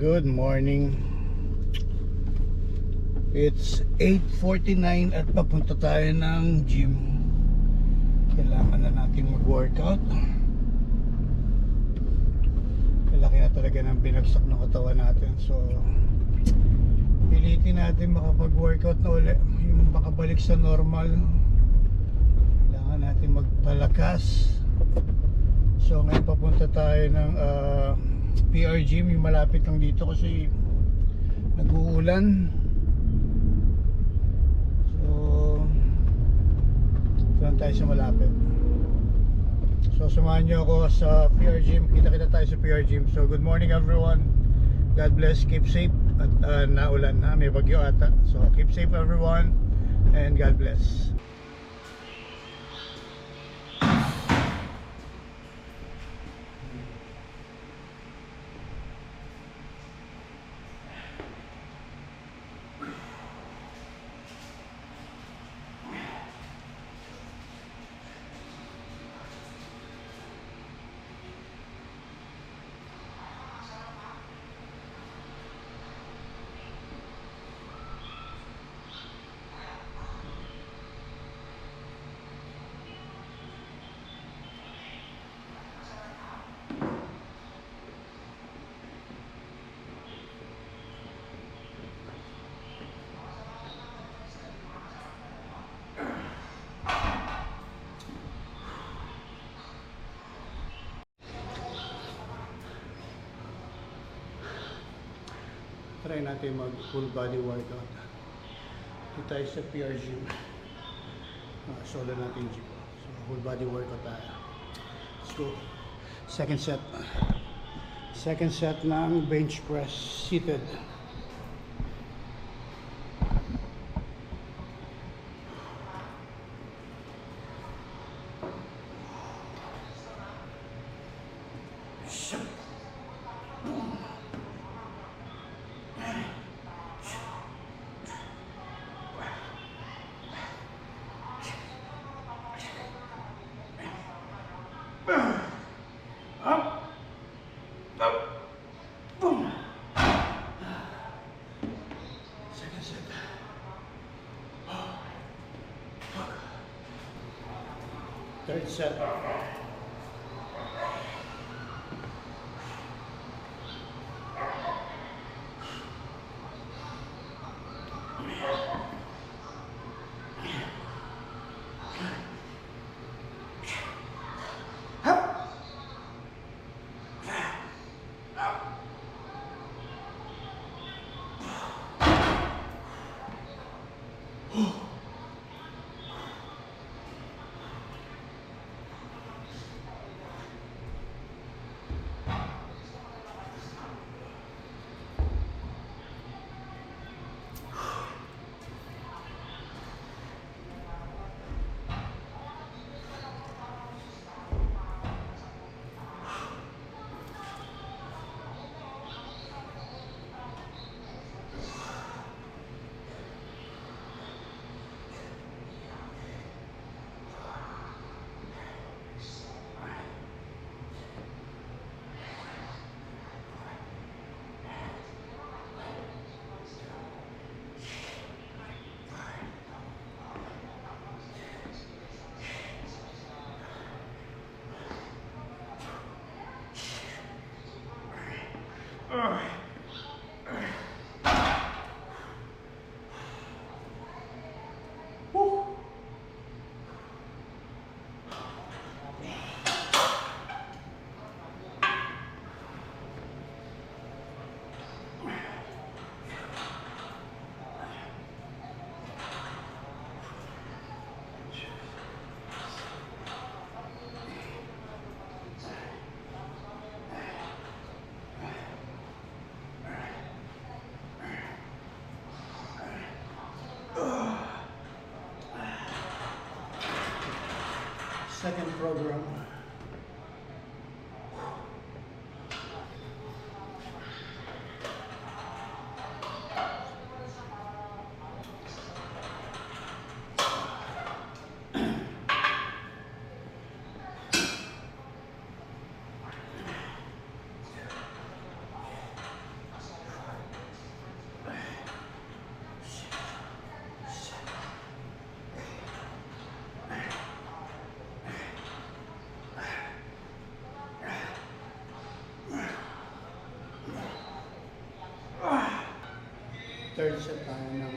Good morning. It's 8:49 at papunta tayo ng gym. Kailangan na natin mag-workout. Laki na talaga ng binagsak ng katawan natin. So pilitin natin makapag-workout na ulit, yung makabalik sa normal. Kailangan natin magpalakas. So ngayon papunta tayo ng PR Gym, yung malapit lang dito kasi nag-uulan. So doon tayo sa malapit. So samahan nyo ako sa PR Gym. Kita-kita tayo sa PR Gym. So good morning everyone. God bless, keep safe. At naulan na, may bagyo ata. So keep safe everyone and God bless. Try natin mag full body workout. Dito tayo sa PR Gym. Solo natin gym. So full body workout tayo. Let's go. Second set. Second set ng bench press seated. Second set. Third set. Second program. third set tayo ng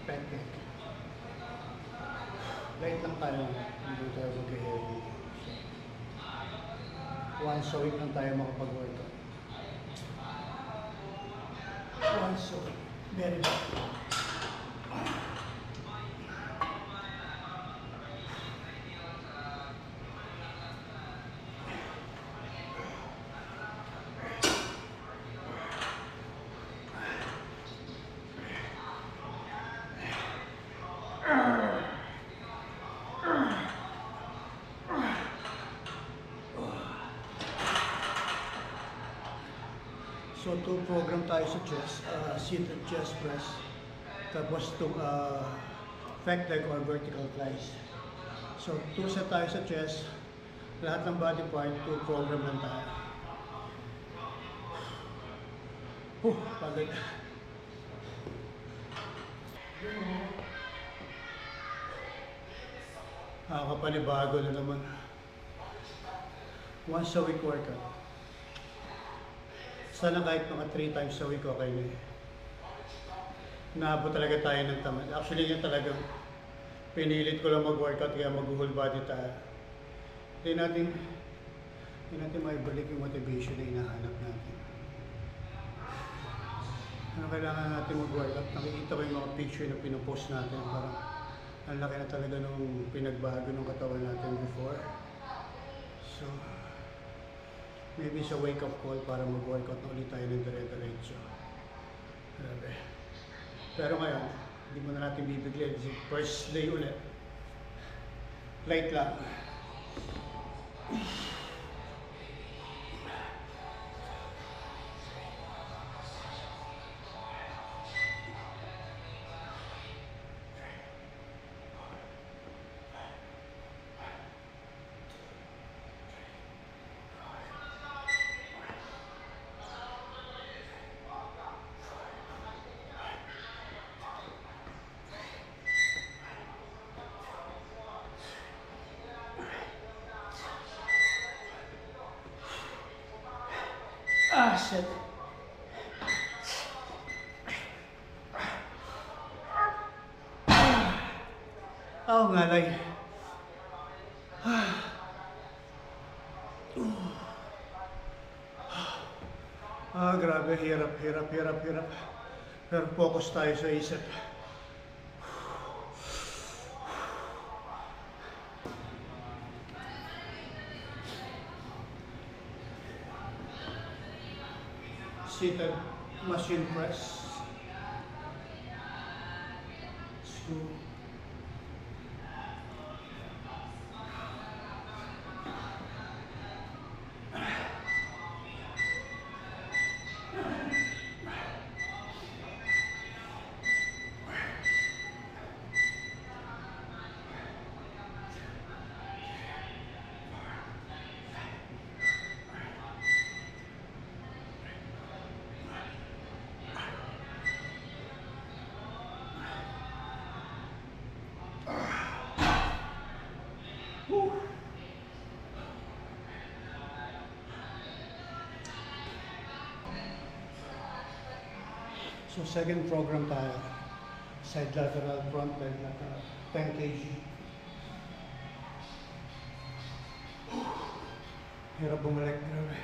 pec deck. Light lang tayo, hindi tayo mag-heavy. Once a week lang tayo makapag-workout. Once a week. Very good. So, 2 program tayo sa chest, seated chest press, tapos itong pec leg or vertical flies. So, 2 set tayo sa chest, lahat ng body part, 2 program lang tayo. Pagod. Nakakapanibago na naman. Once a week workout. Sana kahit mga 3 times a week okay na eh. Naabot talaga tayo ng tamad. Actually yun talagang pinilit ko lang mag-workout kaya mag-whole body tayo. Hindi natin maibalik yung motivation na hinahanap natin. Ano kailangan natin mag-workout? Nakikita ko yung mga picture na pinupost natin. Parang ang laki na talaga nung pinagbago ng katawan natin before. So, maybe sa wake-up call para mag-workout na ulit tayo ng dire-diretso. Grabe. Pero ngayon, hindi mo na natin bibigyan. First day ulit. Light lang. Shit. Ngalay. Grabe, hirap. Pero focus tayo sa isip. Seated machine press. Screw. So second program tayo, side lateral, front leg lateral, 10 kg. Hirap bumalik, grabe.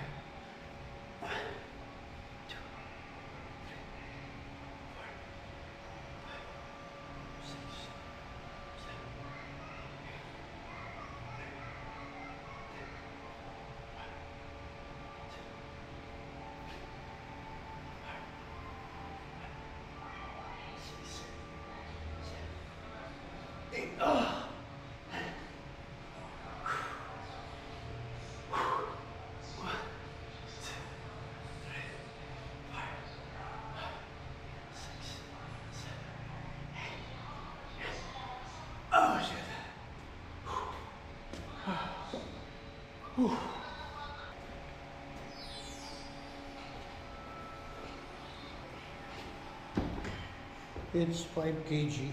It's 5 kg.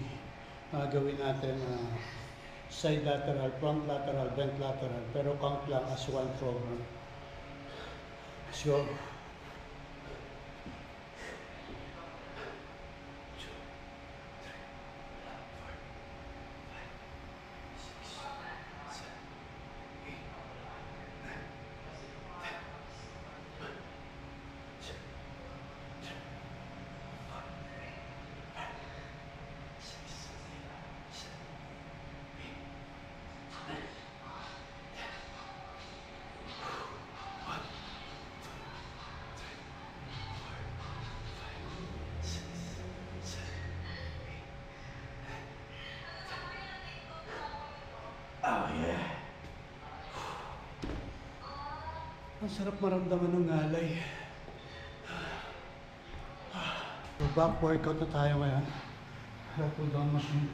Gawin natin side lateral, front lateral, bent lateral. Pero count lang as one program. Let's go. Sarap maramdaman ng ngalay. So back workout na tayo ngayon. Pull down machine.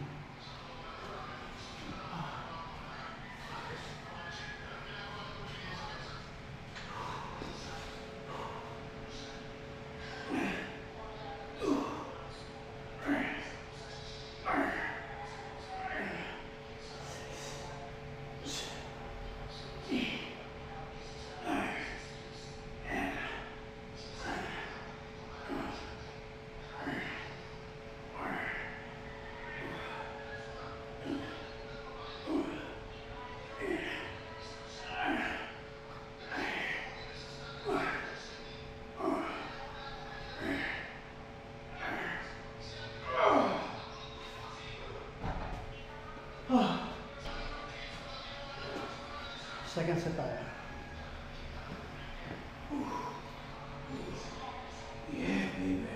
Second set tayo. Yeah, baby.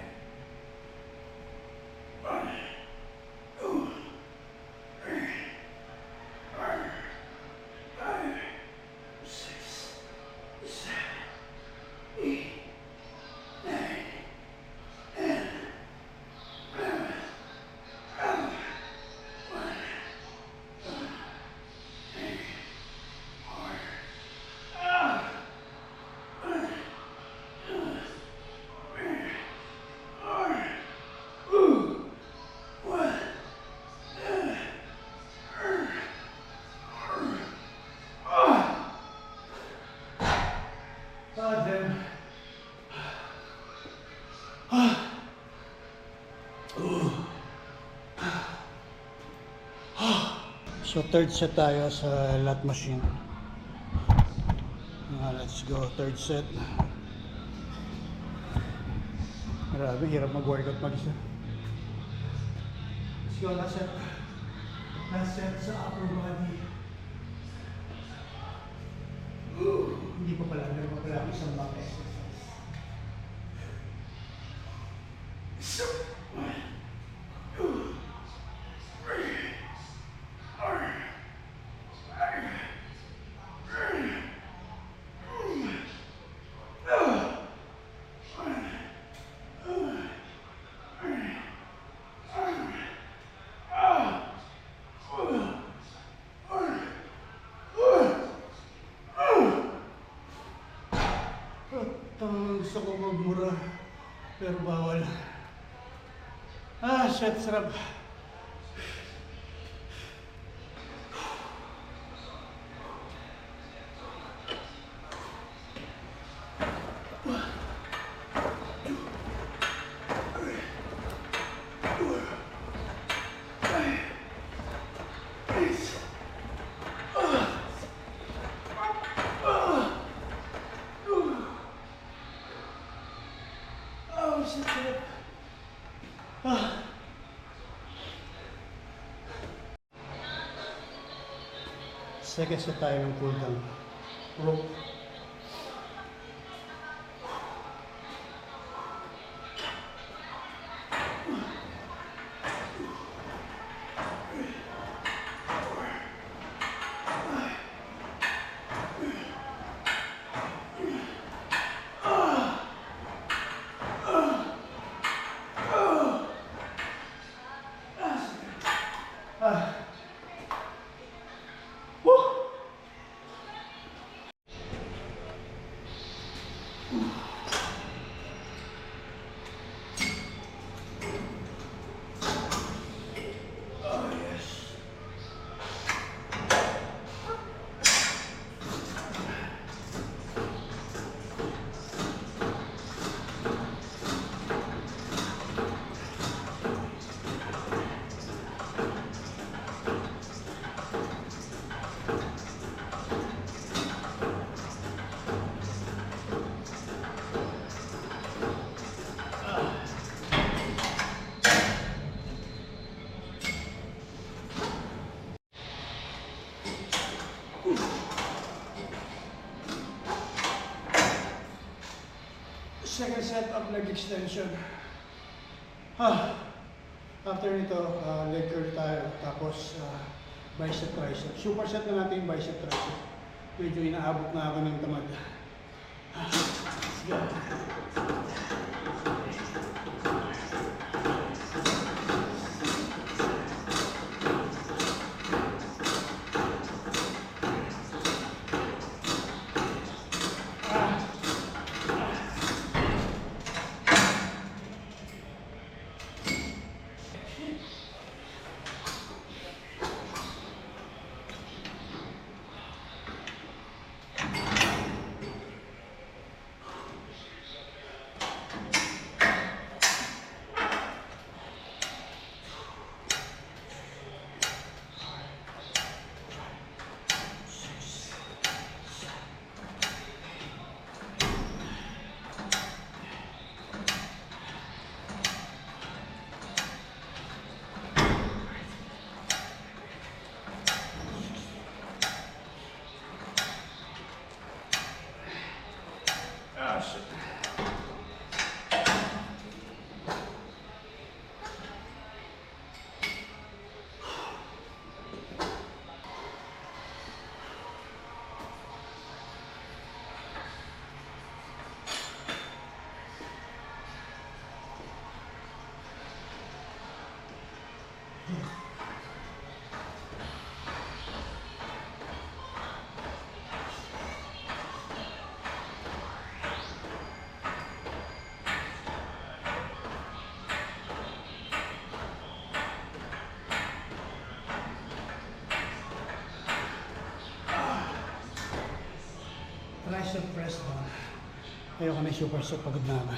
'Yan. So third set tayo sa lat machine. Let's go, third set. Grabe, hirap mag-workout mag-isa. Let's go, last set. Last set sa upper body. Hindi pa pala, meron pa pala isang back exercise. Gusto ko magmura, pero bawal. Shit, sarap. Second set tayo ng pull down. Rope. Second set of leg extension. After nito, leg curl tayo. Tapos bicep tricep. Super set na natin yung bicep tricep. Medyo inaabot na ako ng tamad. Ah, shit. Tricep press down. Ayoko na super set, pagod na ako.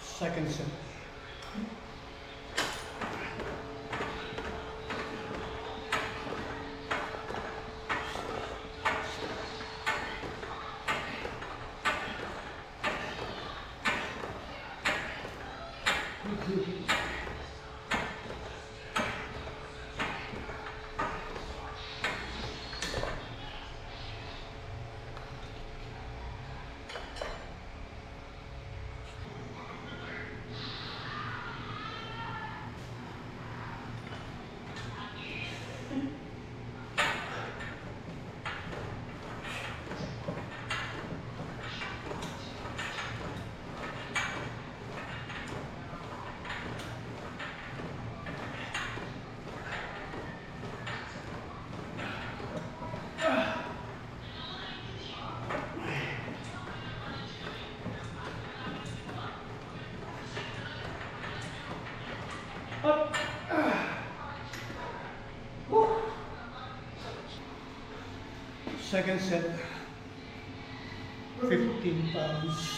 Second set. Second set, 15 pounds.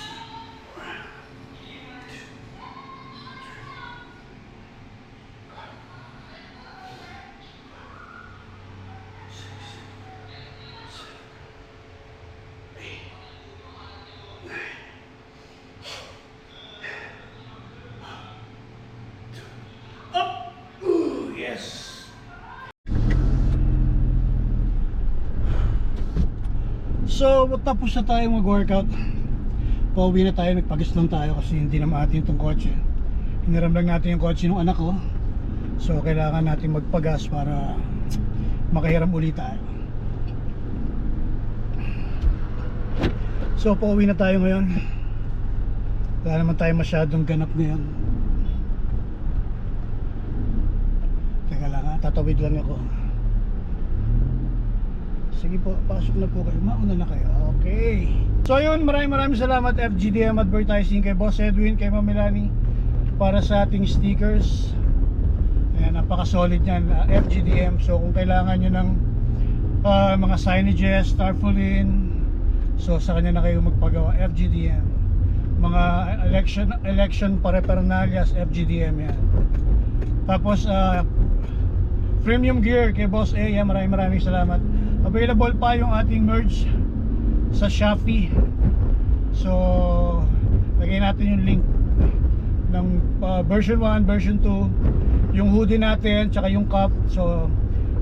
Up! Ooh, yes! So, tapos na tayo mag-workout. Pauwi na tayo, nagpagis lang tayo kasi hindi na maatin itong kotse. Hiniram lang natin yung kotse ng anak ko. So, kailangan natin magpagas para makahiram ulit tayo. So, pauwi na tayo ngayon. Wala naman tayo masyadong ganap ngayon. Teka lang ha, tatawid lang ako. Sige po, pasok na po kayo. Mauna na kayo. Okay. So yun, maraming salamat FGDM Advertising, kay Boss Edwin, kay Ma'am Melanie para sa ating stickers. Ayan, napaka-solid yan, FGDM. So kung kailangan nyo ng mga signages, tarpaulin, so sa kanya na kayo magpagawa, FGDM. Mga election paraphernalia, FGDM yan. Tapos premium gear kay Boss A, yan, maraming salamat. Available pa yung ating merch sa Shopee. So lagay natin yung link ng version 1, version 2, yung hoodie natin, tsaka yung cup. So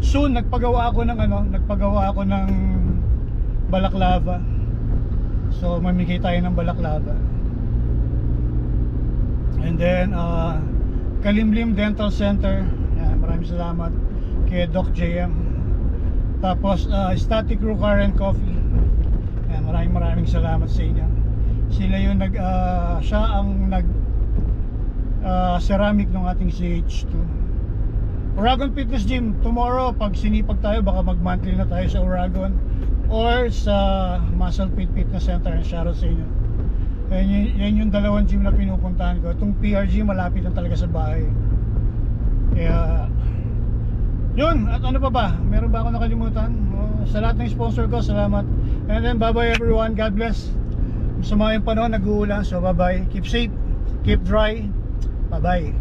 soon nagpagawa ako ng balaklava. So mamigay tayo ng balaklava. And then Kalimlim Dental Center. Yan, maraming salamat kay Doc JM. Tapos Static Crew Car and Coffee. Ayan, maraming salamat sa inyo. Sila yung siya ang ceramic ng ating CH2. Uragon Fitness Gym, tomorrow pag sinipag tayo baka mag-monthly na tayo sa Uragon or sa Muscle Fit Fitness Center. Shoutout sa inyo. Yan yung dalawang gym na pinupuntahan ko. Itong PRG malapit na talaga sa bahay. Kaya yun, at ano pa ba? Meron ba ako nakalimutan? Sa lahat ng sponsor ko, salamat. And then bye bye everyone, God bless. Sa mga yung panahon nag-uulan, so bye bye. Keep safe, keep dry. Bye bye.